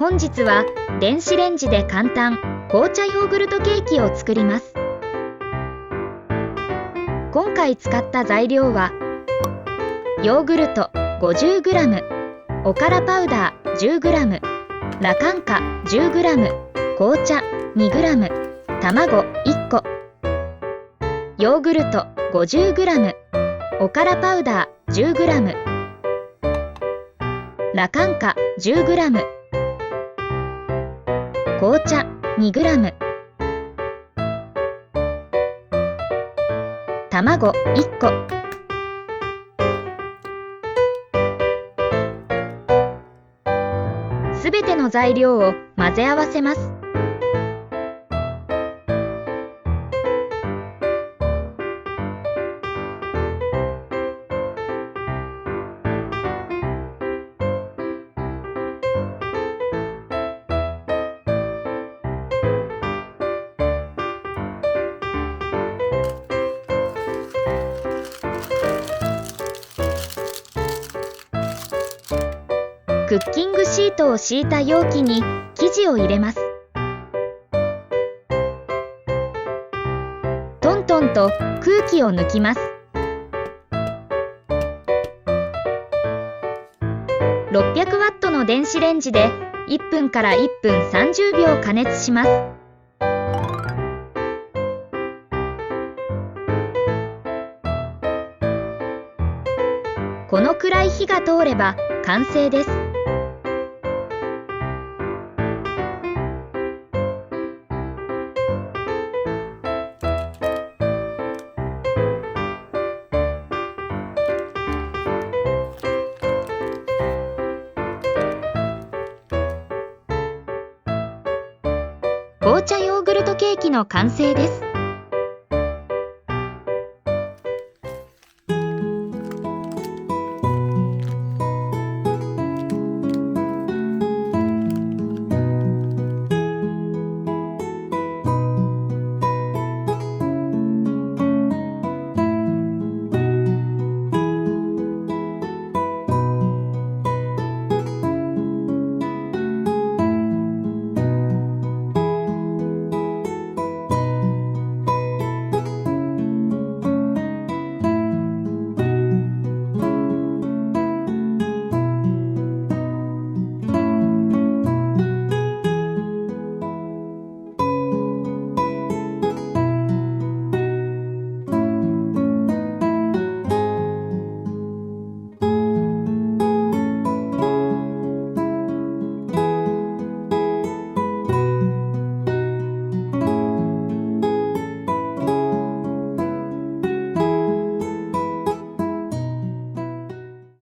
本日は電子レンジで簡単紅茶ヨーグルトケーキを作ります。今回使った材料はヨーグルト 50g、 おからパウダー 10g、 ラカンカ 10g、 紅茶 2g、 卵1個。ヨーグルト 50g、 おからパウダー 10g、 ラカンカ 10g、 紅茶 2g、 卵1個。すべての材料を混ぜ合わせます。クッキングシートを敷いた容器に生地を入れます。トントンと空気を抜きます。600ワットの電子レンジで1分から1分30秒加熱します。このくらい火が通れば完成です。紅茶ヨーグルトケーキの完成です。